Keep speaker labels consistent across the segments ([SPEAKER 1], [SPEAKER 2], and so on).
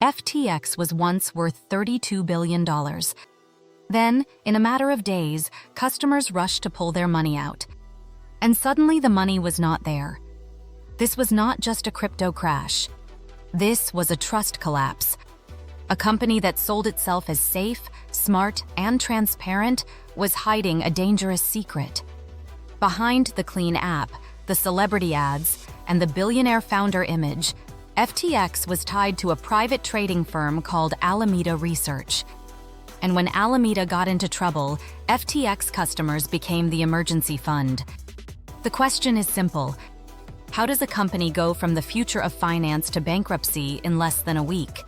[SPEAKER 1] FTX was once worth $32 billion. Then, in a matter of days, customers rushed to pull their money out. And suddenly the money was not there. This was not just a crypto crash. This was a trust collapse. A company that sold itself as safe, smart, and transparent was hiding a dangerous secret. Behind the clean app, the celebrity ads, and the billionaire founder image, FTX was tied to a private trading firm called Alameda Research. And when Alameda got into trouble, FTX customers became the emergency fund. The question is simple. How does a company go from the future of finance to bankruptcy in less than a week?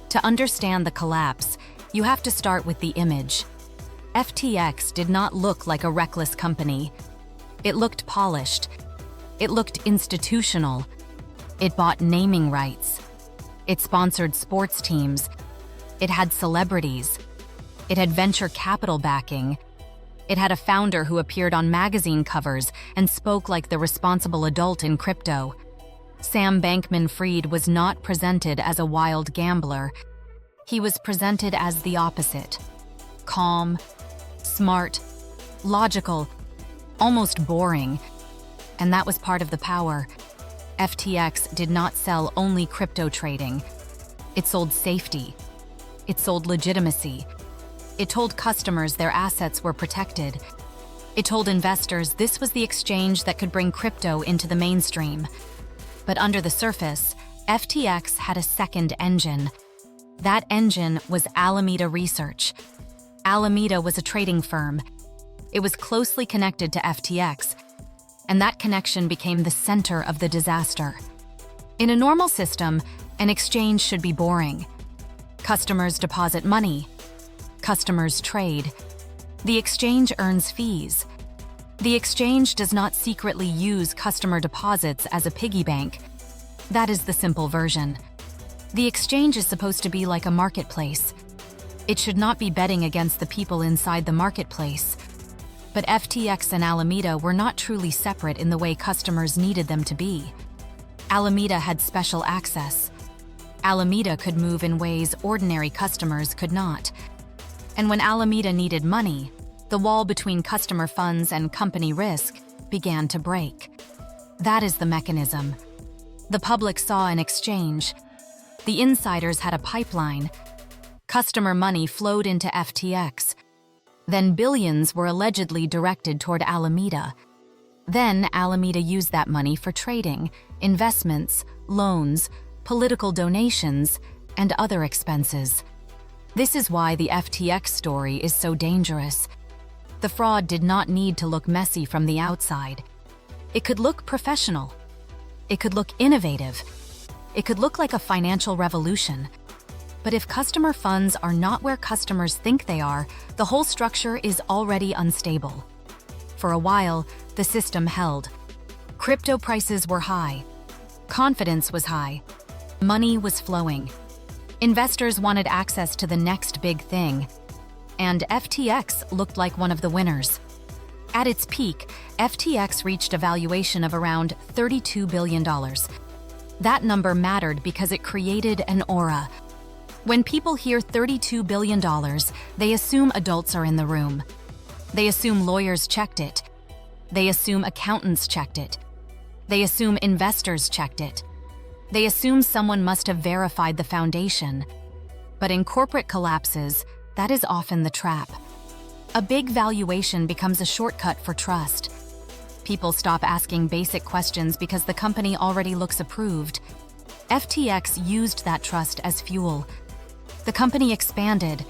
[SPEAKER 1] To understand the collapse, you have to start with the image. FTX did not look like a reckless company. It looked polished. It looked institutional. It bought naming rights. It sponsored sports teams. It had celebrities. It had venture capital backing. It had a founder who appeared on magazine covers and spoke like the responsible adult in crypto. Sam Bankman-Fried was not presented as a wild gambler. He was presented as the opposite. Calm, smart, logical, almost boring. And that was part of the power. FTX did not sell only crypto trading. It sold safety. It sold legitimacy. It told customers their assets were protected. It told investors this was the exchange that could bring crypto into the mainstream. But under the surface, FTX had a second engine. That engine was Alameda Research. Alameda was a trading firm. It was closely connected to FTX, and that connection became the center of the disaster. In a normal system, an exchange should be boring. Customers deposit money. Customers trade. The exchange earns fees. The exchange does not secretly use customer deposits as a piggy bank. That is the simple version. The exchange is supposed to be like a marketplace. It should not be betting against the people inside the marketplace. But FTX and Alameda were not truly separate in the way customers needed them to be. Alameda had special access. Alameda could move in ways ordinary customers could not. And when Alameda needed money, the wall between customer funds and company risk began to break. That is the mechanism. The public saw an exchange. The insiders had a pipeline. Customer money flowed into FTX. Then billions were allegedly directed toward Alameda. Then Alameda used that money for trading, investments, loans, political donations, and other expenses. This is why the FTX story is so dangerous. The fraud did not need to look messy from the outside. It could look professional. It could look innovative. It could look like a financial revolution. But if customer funds are not where customers think they are, the whole structure is already unstable. For a while, the system held. Crypto prices were high. Confidence was high. Money was flowing. Investors wanted access to the next big thing. And FTX looked like one of the winners. At its peak, FTX reached a valuation of around $32 billion. That number mattered because it created an aura. When people hear $32 billion, they assume adults are in the room. They assume lawyers checked it. They assume accountants checked it. They assume investors checked it. They assume someone must have verified the foundation. But in corporate collapses, that is often the trap. A big valuation becomes a shortcut for trust. People stop asking basic questions because the company already looks approved. FTX used that trust as fuel. The company expanded.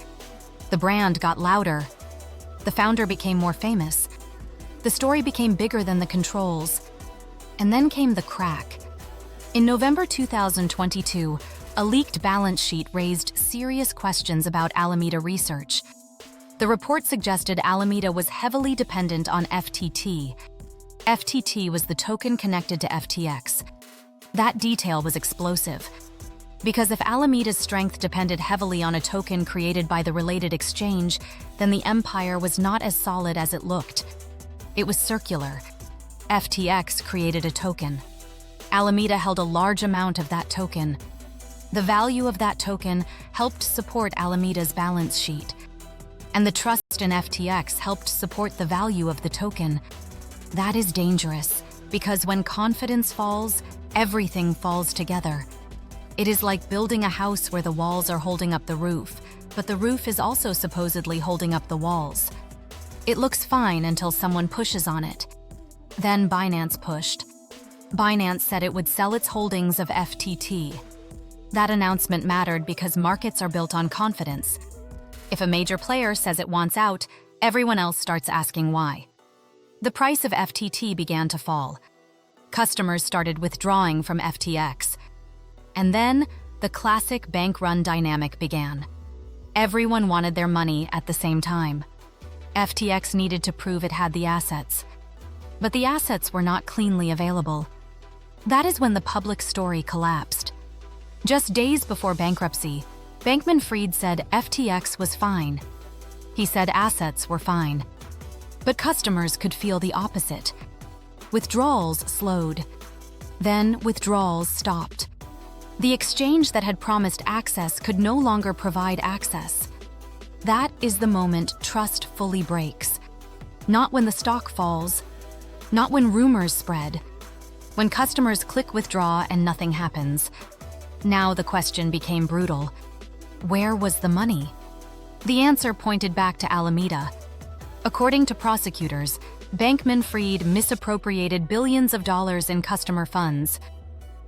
[SPEAKER 1] The brand got louder. The founder became more famous. The story became bigger than the controls. And then came the crack. In November 2022, a leaked balance sheet raised serious questions about Alameda Research. The report suggested Alameda was heavily dependent on FTT. FTT was the token connected to FTX. That detail was explosive. Because if Alameda's strength depended heavily on a token created by the related exchange, then the empire was not as solid as it looked. It was circular. FTX created a token. Alameda held a large amount of that token. The value of that token helped support Alameda's balance sheet. And the trust in FTX helped support the value of the token. That is dangerous, because when confidence falls, everything falls together. It is like building a house where the walls are holding up the roof, but the roof is also supposedly holding up the walls. It looks fine until someone pushes on it. Then Binance pushed. Binance said it would sell its holdings of FTT. That announcement mattered because markets are built on confidence. If a major player says it wants out, everyone else starts asking why. The price of FTT began to fall. Customers started withdrawing from FTX. And then, the classic bank-run dynamic began. Everyone wanted their money at the same time. FTX needed to prove it had the assets. But the assets were not cleanly available. That is when the public story collapsed. Just days before bankruptcy, Bankman-Fried said FTX was fine. He said assets were fine. But customers could feel the opposite. Withdrawals slowed. Then withdrawals stopped. The exchange that had promised access could no longer provide access. That is the moment trust fully breaks. Not when the stock falls, not when rumors spread, when customers click withdraw and nothing happens. Now the question became brutal. Where was the money? The answer pointed back to Alameda. According to prosecutors, Bankman-Fried misappropriated billions of dollars in customer funds.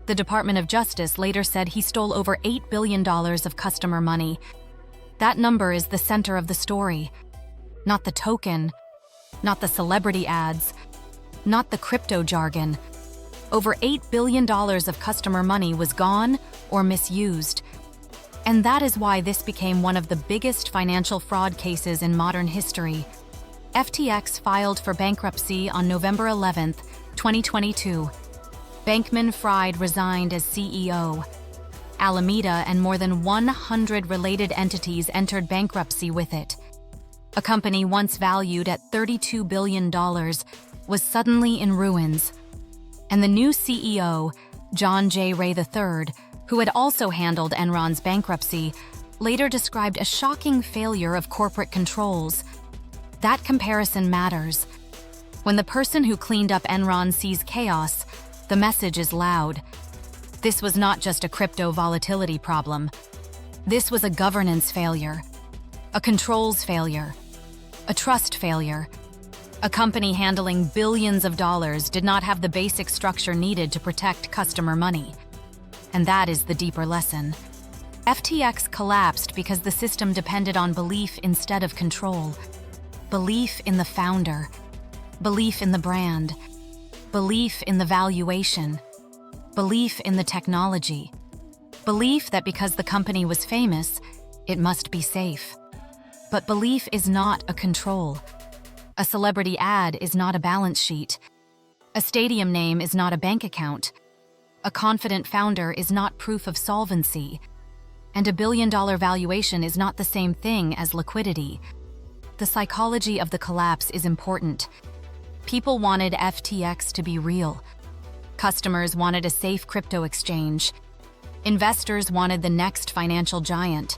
[SPEAKER 1] The Department of Justice later said he stole over $8 billion of customer money. That number is the center of the story. Not the token, not the celebrity ads, not the crypto jargon. Over $8 billion of customer money was gone or misused. And that is why this became one of the biggest financial fraud cases in modern history. FTX filed for bankruptcy on November 11, 2022. Bankman-Fried resigned as CEO. Alameda and more than 100 related entities entered bankruptcy with it. A company once valued at $32 billion was suddenly in ruins. And the new CEO, John J. Ray III, who had also handled Enron's bankruptcy, later described a shocking failure of corporate controls. That comparison matters. When the person who cleaned up Enron sees chaos, the message is loud. This was not just a crypto volatility problem. This was a governance failure, a controls failure, a trust failure. A company handling billions of dollars did not have the basic structure needed to protect customer money. And that is the deeper lesson. FTX collapsed because the system depended on belief instead of control. Belief in the founder, belief in the brand, belief in the valuation, belief in the technology, belief that because the company was famous, it must be safe. But belief is not a control. A celebrity ad is not a balance sheet. A stadium name is not a bank account. A confident founder is not proof of solvency. And $1 billion valuation is not the same thing as liquidity. The psychology of the collapse is important. People wanted FTX to be real. Customers wanted a safe crypto exchange. Investors wanted the next financial giant.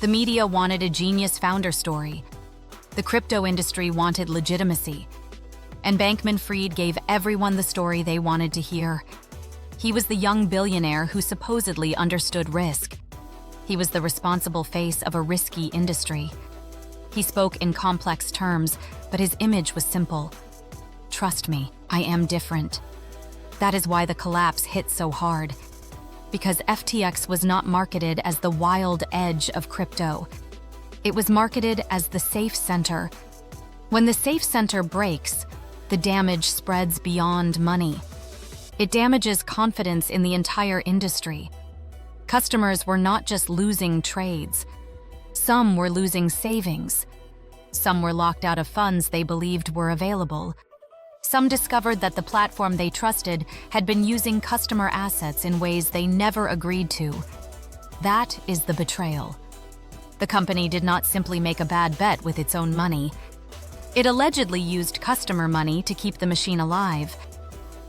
[SPEAKER 1] The media wanted a genius founder story. The crypto industry wanted legitimacy. And Bankman-Fried gave everyone the story they wanted to hear. He was the young billionaire who supposedly understood risk. He was the responsible face of a risky industry. He spoke in complex terms, but his image was simple. Trust me, I am different. That is why the collapse hit so hard. Because FTX was not marketed as the wild edge of crypto. It was marketed as the safe center. When the safe center breaks, the damage spreads beyond money. It damages confidence in the entire industry. Customers were not just losing trades. Some were losing savings. Some were locked out of funds they believed were available. Some discovered that the platform they trusted had been using customer assets in ways they never agreed to. That is the betrayal. The company did not simply make a bad bet with its own money. It allegedly used customer money to keep the machine alive.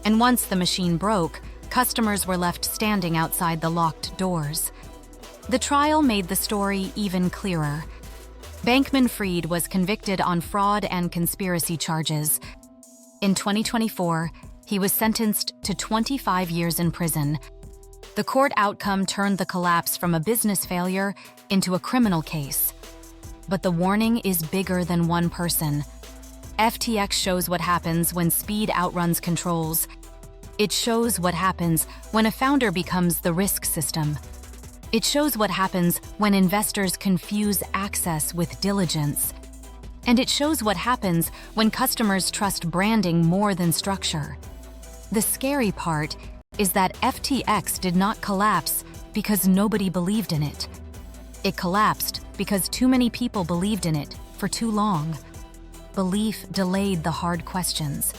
[SPEAKER 1] And once the machine broke, customers were left standing outside the locked doors. The trial made the story even clearer. Bankman-Fried was convicted on fraud and conspiracy charges. In 2024, he was sentenced to 25 years in prison. The court outcome turned the collapse from a business failure into a criminal case. But the warning is bigger than one person. FTX shows what happens when speed outruns controls. It shows what happens when a founder becomes the risk system. It shows what happens when investors confuse access with diligence. And it shows what happens when customers trust branding more than structure. The scary part is that FTX did not collapse because nobody believed in it. It collapsed because too many people believed in it for too long. Belief delayed the hard questions.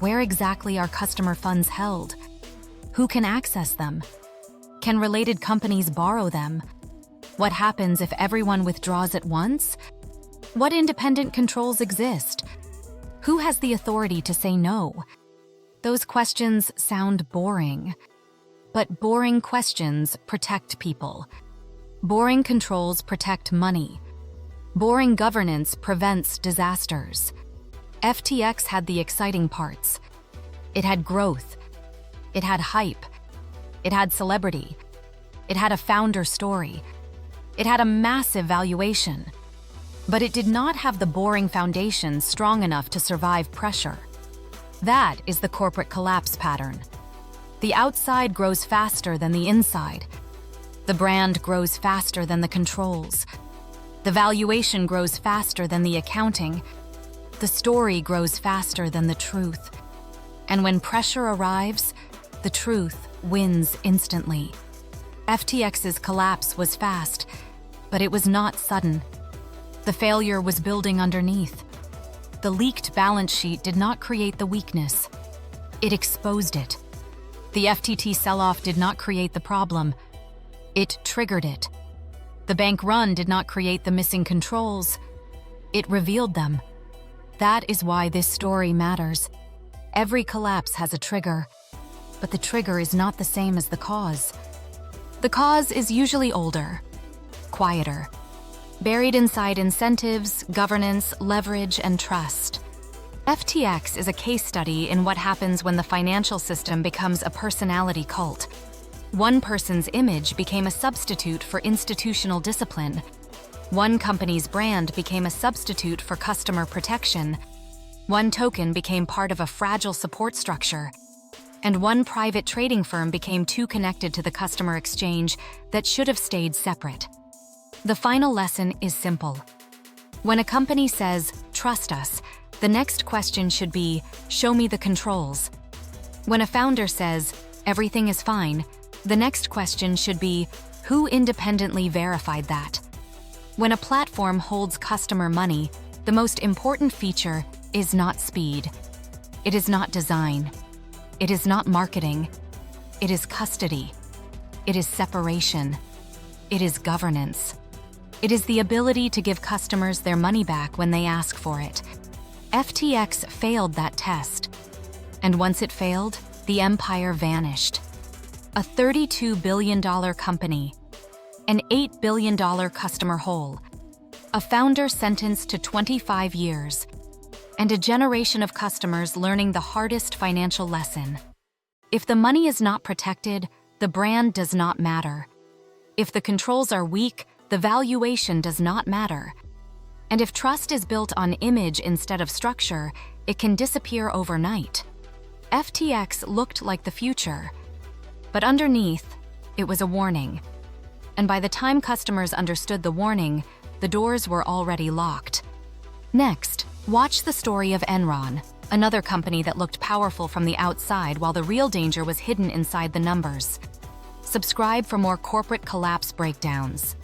[SPEAKER 1] Where exactly are customer funds held? Who can access them? Can related companies borrow them? What happens if everyone withdraws at once? What independent controls exist? Who has the authority to say no? Those questions sound boring. But boring questions protect people. Boring controls protect money. Boring governance prevents disasters. FTX had the exciting parts. It had growth. It had hype. It had celebrity. It had a founder story. It had a massive valuation. But it did not have the boring foundation strong enough to survive pressure. That is the corporate collapse pattern. The outside grows faster than the inside. The brand grows faster than the controls. The valuation grows faster than the accounting. The story grows faster than the truth. And when pressure arrives, the truth wins instantly. FTX's collapse was fast, but it was not sudden. The failure was building underneath. The leaked balance sheet did not create the weakness. It exposed it. The FTT sell-off did not create the problem. It triggered it. The bank run did not create the missing controls. It revealed them. That is why this story matters. Every collapse has a trigger, but the trigger is not the same as the cause. The cause is usually older, quieter, buried inside incentives, governance, leverage, and trust. FTX is a case study in what happens when the financial system becomes a personality cult. One person's image became a substitute for institutional discipline. One company's brand became a substitute for customer protection. One token became part of a fragile support structure. And one private trading firm became too connected to the customer exchange that should have stayed separate. The final lesson is simple. When a company says, "Trust us," the next question should be, "Show me the controls." When a founder says, "Everything is fine," the next question should be, "Who independently verified that?" When a platform holds customer money, the most important feature is not speed. It is not design. It is not marketing. It is custody. It is separation. It is governance. It is the ability to give customers their money back when they ask for it. FTX failed that test. And once it failed, the empire vanished. A $32 billion company, an $8 billion customer hole, a founder sentenced to 25 years, and a generation of customers learning the hardest financial lesson. If the money is not protected, the brand does not matter. If the controls are weak, the valuation does not matter. And if trust is built on image instead of structure, it can disappear overnight. FTX looked like the future, but underneath, it was a warning. And by the time customers understood the warning, the doors were already locked. Next, watch the story of Enron, another company that looked powerful from the outside while the real danger was hidden inside the numbers. Subscribe for more corporate collapse breakdowns.